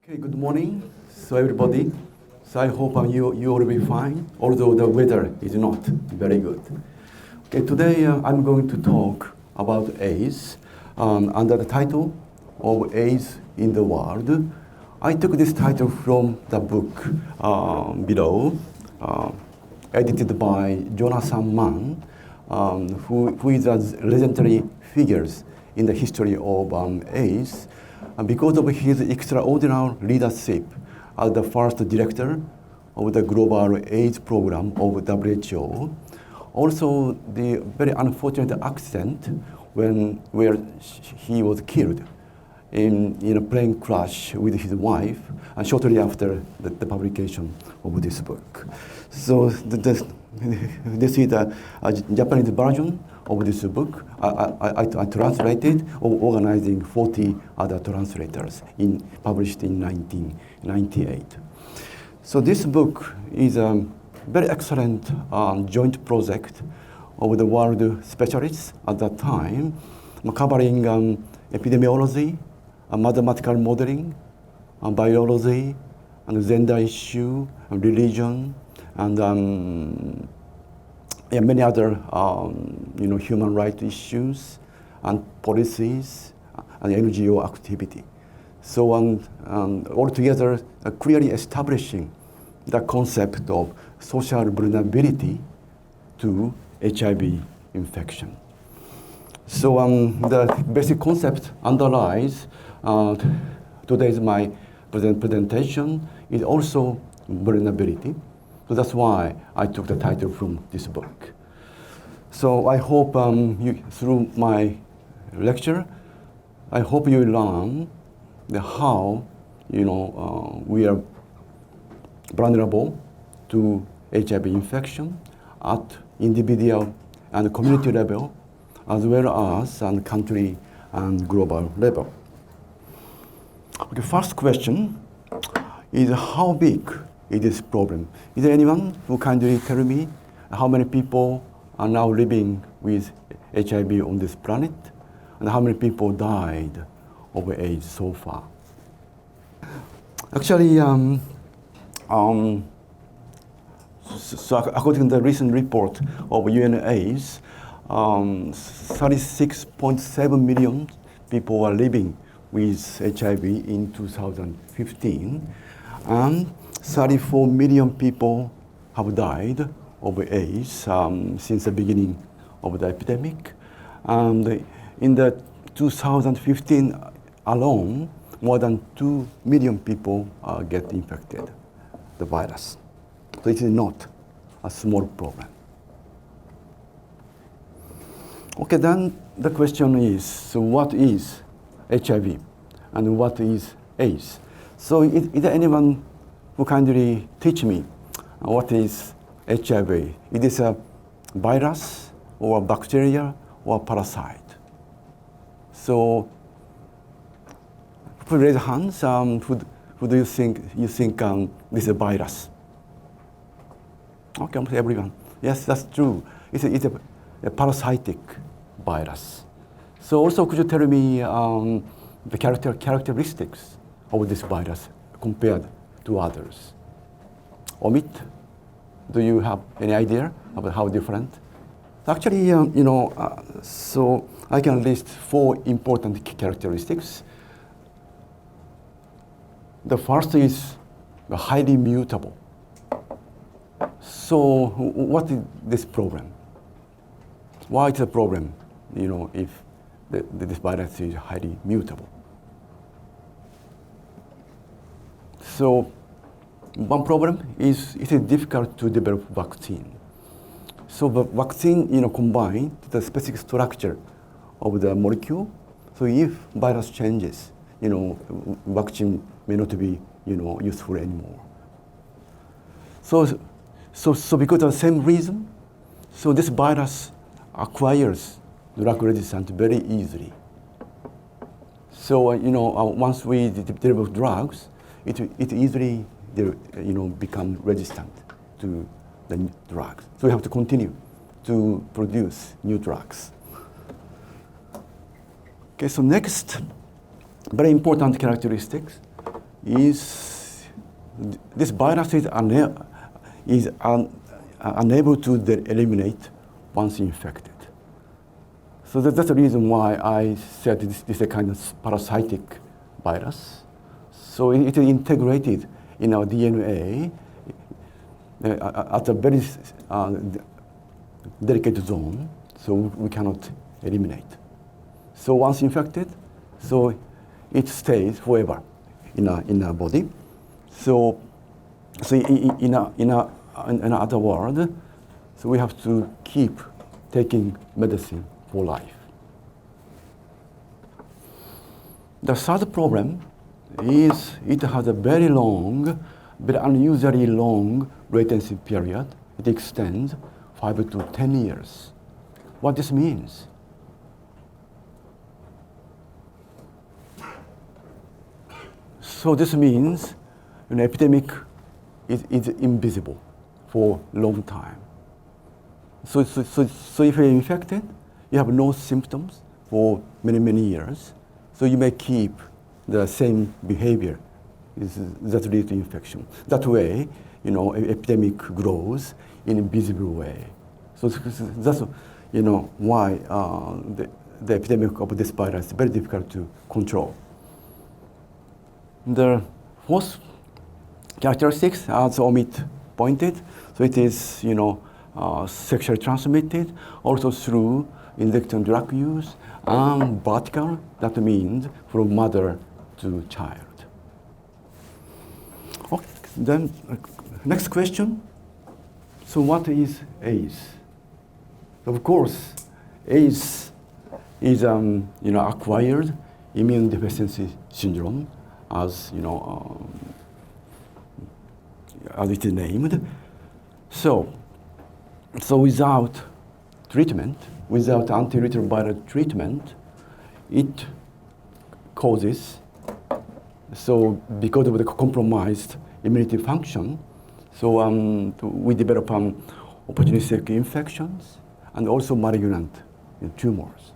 Okay, good morning, so everybody. So I hope you all will be fine, although the weather is not very good. Okay, today I'm going to talk about AIDS under the title of AIDS in the World. I took this title from the book below, edited by Jonathan Mann, who is a legendary figure in the history of AIDS. Because of his extraordinary leadership as the first director of the global AIDS program of WHO, also the very unfortunate accident where he was killed in a plane crash with his wife, and shortly after the publication of this book. So this is a Japanese version of this book. I translated, organizing 40 other translators, published in 1998. So this book is a very excellent joint project of the world specialists at that time, covering epidemiology, mathematical modeling, biology, and gender issue, and religion, and many other human rights issues and policies and NGO activity. So altogether, clearly establishing the concept of social vulnerability to HIV infection. So the basic concept underlies today's my presentation is also vulnerability. So that's why I took the title from this book. So I hope through my lecture, I hope you learn how we are vulnerable to HIV infection at individual and community level, as well as on country and global level. Okay, first question is how big is this problem? Is there anyone who kindly tell me how many people are now living with HIV on this planet, and how many people died of AIDS so far? Actually, so according to the recent report of UNAIDS, 36.7 million people are living with HIV in 2015, and 34 million people have died of AIDS since the beginning of the epidemic. And in the 2015 alone, more than 2 million people get infected, the virus. So it is not a small problem. Okay, then the question is, so what is HIV and what is AIDS? So is there anyone who kindly teach me what is HIV? It is a virus or a bacteria or a parasite? So please raise hands. Who do you think this is a virus? Okay, almost everyone. Yes, that's true. It's a parasitic virus. So also, could you tell me the characteristics of this virus compared to others? Omid, do you have any idea about how different? Actually, so I can list 4 important characteristics. The first is highly mutable. So what is this problem? Why it's a problem, if this virus is highly mutable? So one problem is it is difficult to develop vaccine. So the vaccine, combined the specific structure of the molecule. So if virus changes, vaccine may not be, useful anymore. So because of the same reason, so this virus acquires drug resistance very easily. So once we develop drugs, it easily become resistant to the new drugs. So we have to continue to produce new drugs. Okay, so next, very important characteristics is this virus is unable to eliminate once infected. So that's the reason why I said this is a kind of parasitic virus. So it is integrated in our DNA at a very delicate zone, so we cannot eliminate. So once infected, so it stays forever in our body. So in other words, so we have to keep taking medicine for life. The third problem is it has a very long, very unusually long latency period. It extends 5 to 10 years. What this means? So this means an epidemic is invisible for a long time. So if you're infected, you have no symptoms for many, many years. So you may keep the same behavior that leads to infection. That way, epidemic grows in a visible way. So that's why the epidemic of this virus is very difficult to control. The fourth characteristics, as Omid pointed, so it is sexually transmitted, also through injection drug use, and vertical, that means from mother to child. Okay, then next question. So what is AIDS? Of course, AIDS is acquired immune deficiency syndrome, as as it is named. So without treatment, without antiretroviral treatment, it causes, so because of the compromised immunity function, so we develop opportunistic infections and also malignant tumors.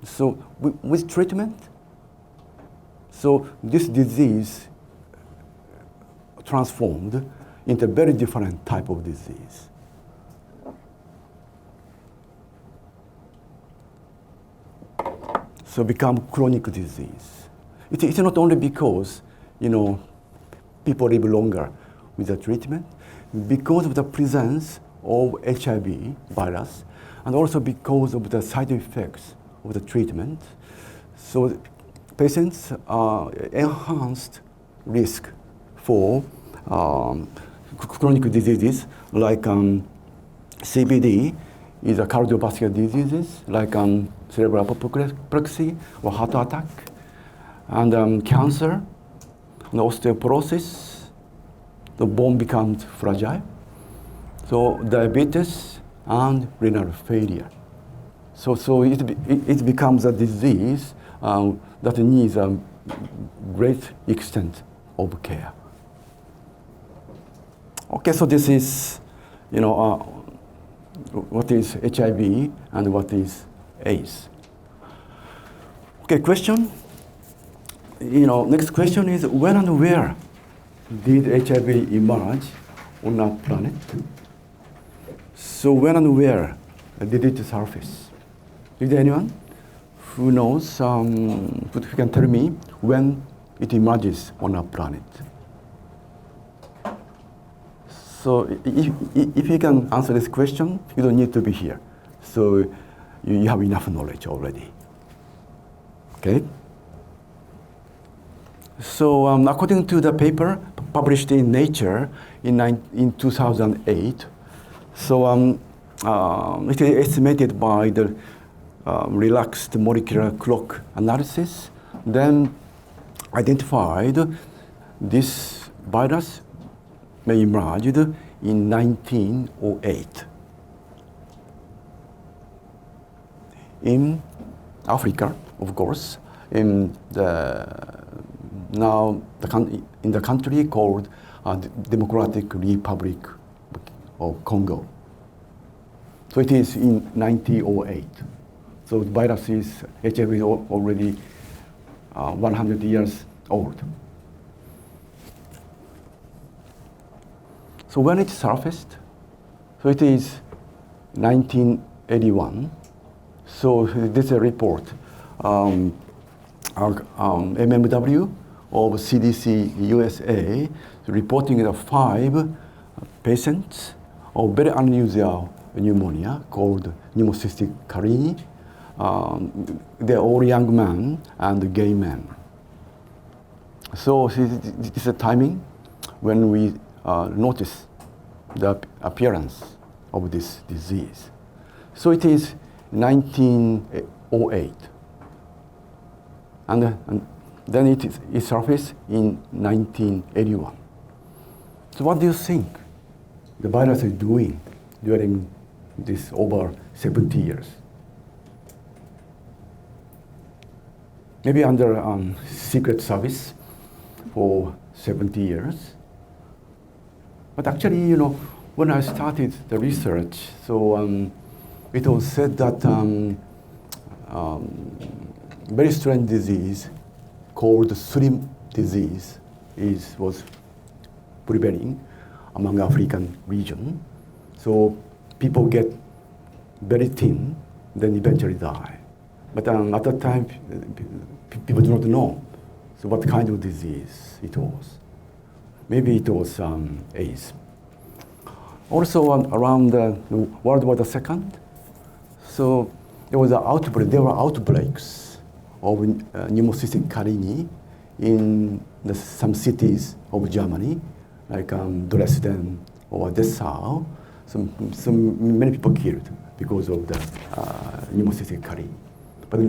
So with treatment, so this disease transformed into a very different type of disease. So become chronic disease. It's not only because, people live longer with the treatment, because of the presence of HIV virus, and also because of the side effects of the treatment. So patients are enhanced risk for chronic diseases like CVD is a cardiovascular diseases like cerebral apoplexy or heart attack, and cancer, and osteoporosis, the bone becomes fragile, so diabetes and renal failure. So it becomes a disease that needs a great extent of care. Okay, so this is, what is HIV and what is AIDS. Okay, question. Next question is, when and where did HIV emerge on our planet? So when and where did it surface? Is there anyone who knows, who can tell me when it emerges on our planet? So if you can answer this question, you don't need to be here. So you have enough knowledge already. Okay? So according to the paper published in Nature in 2008, so it is estimated by the relaxed molecular clock analysis, then identified this virus may emerged in 1908 in Africa, of course, in the country called Democratic Republic of Congo. So it is in 1908. So the virus is, HIV is already 100 years old. So when it surfaced, so it is 1981. So this is a report. MMW of CDC USA reporting the 5 patients of very unusual pneumonia called pneumocystic carini. They're all young men and gay men. So this is a timing when we notice the appearance of this disease. So it is 1908. And then it surfaced in 1981. So what do you think the virus is doing during this over 70 years? Maybe under Secret Service for 70 years. But actually, you know, when I started the research, so it was said that very strange disease called Slim disease was prevailing among African region. So people get very thin, then eventually die. But at that time, people do not know so what kind of disease it was. Maybe it was AIDS. Also around World War II, so there were outbreaks of pneumocystic carini in some cities of Germany, like Dresden or Dessau. So many people killed because of the pneumocystic carini. But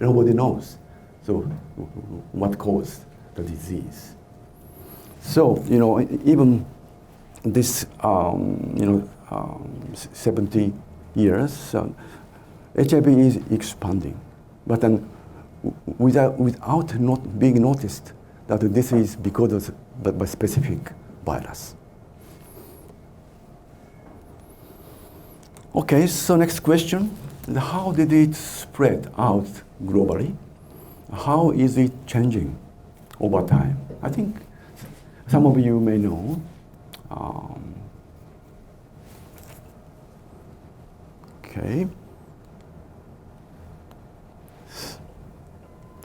nobody knows so what caused the disease. So, you know, even this, 70 years, HIV is expanding. But then without not being noticed that this is because of the specific virus. Okay, so next question. How did it spread out globally? How is it changing over time? I think some of you may know. Okay.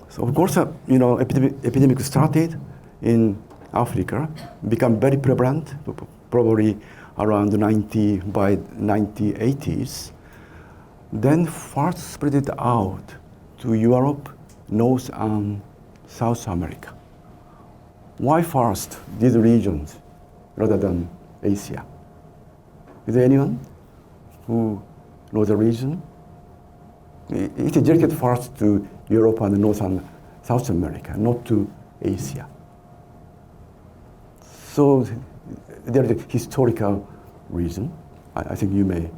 So of course, epidemic started in Africa, become very prevalent, probably around by 1980s. Then first spread it out to Europe, North and South America. Why first these regions rather than Asia? Is there anyone who knows the reason? It is directed first to Europe and North and South America, not to Asia. So there is a historical reason. I think you may,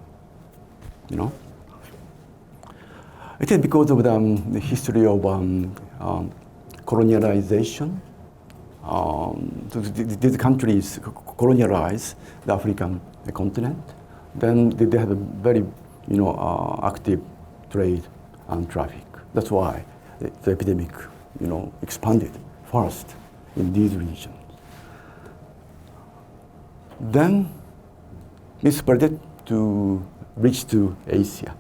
It is because of the history of colonialization. These countries colonialize the African continent. Then they have a very, active trade and traffic. That's why the epidemic, expanded first in these regions. Then it spread to reach to Asia.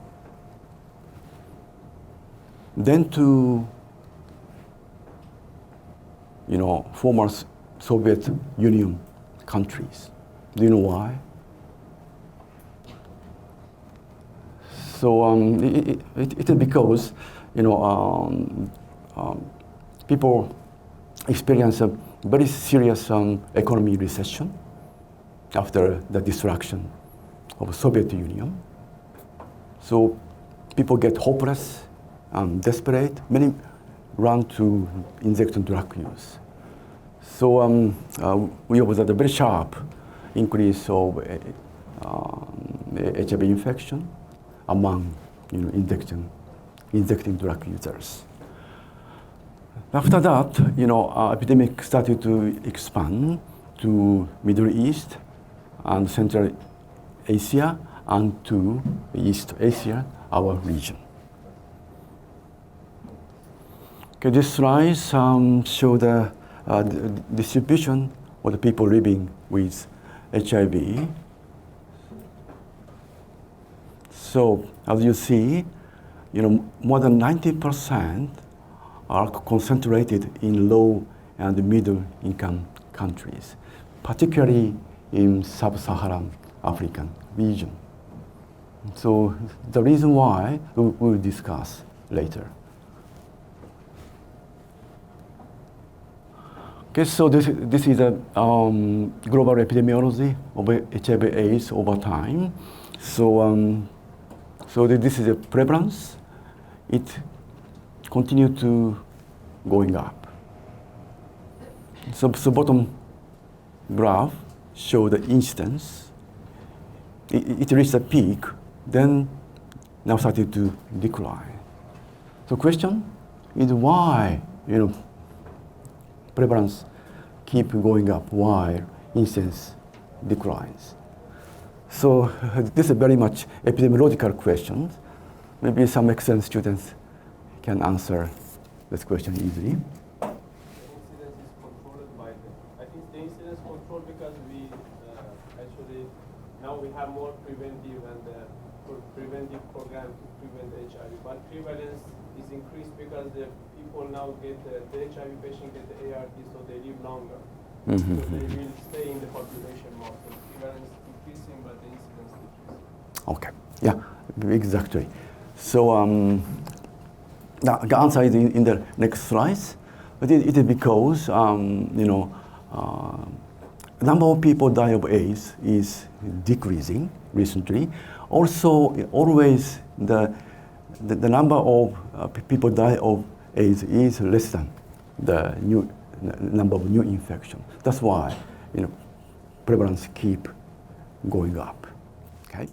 Then to, former Soviet Union countries. Do you know why? So it is because, people experience a very serious economy recession after the destruction of the Soviet Union. So people get hopeless and desperate. Many run to injection drug use. So we observed a very sharp increase of HIV infection among injecting drug users. After that, epidemic started to expand to Middle East and Central Asia and to East Asia, our region. Okay, this slide show the distribution of the people living with HIV. So as you see, more than 90% are concentrated in low and middle income countries, particularly in sub-Saharan African region. So the reason why we'll discuss later. Okay, so this is a global epidemiology of HIV/AIDS over time. So this is a prevalence. It continued to going up. So bottom graph show the incidence. It reached a peak, then now started to decline. So question is why prevalence keep going up while incidence declines. So this is very much epidemiological question. Maybe some excellent students can answer this question easily. Incidence is controlled by I think the incidence controlled because we actually now we have more preventive and preventive program to prevent HIV. But prevalence is increased because the people now get the HIV patient get the ART, so they live longer. Mm-hmm. So they will stay in the population more. So prevalence increasing, but the incidence decreasing. Okay. Yeah, exactly. So the answer is in the next slide. But it is because number of people die of AIDS is decreasing recently. Also, always the number of people die of AIDS is less than the number of new infections. That's why prevalence keep going up. Okay.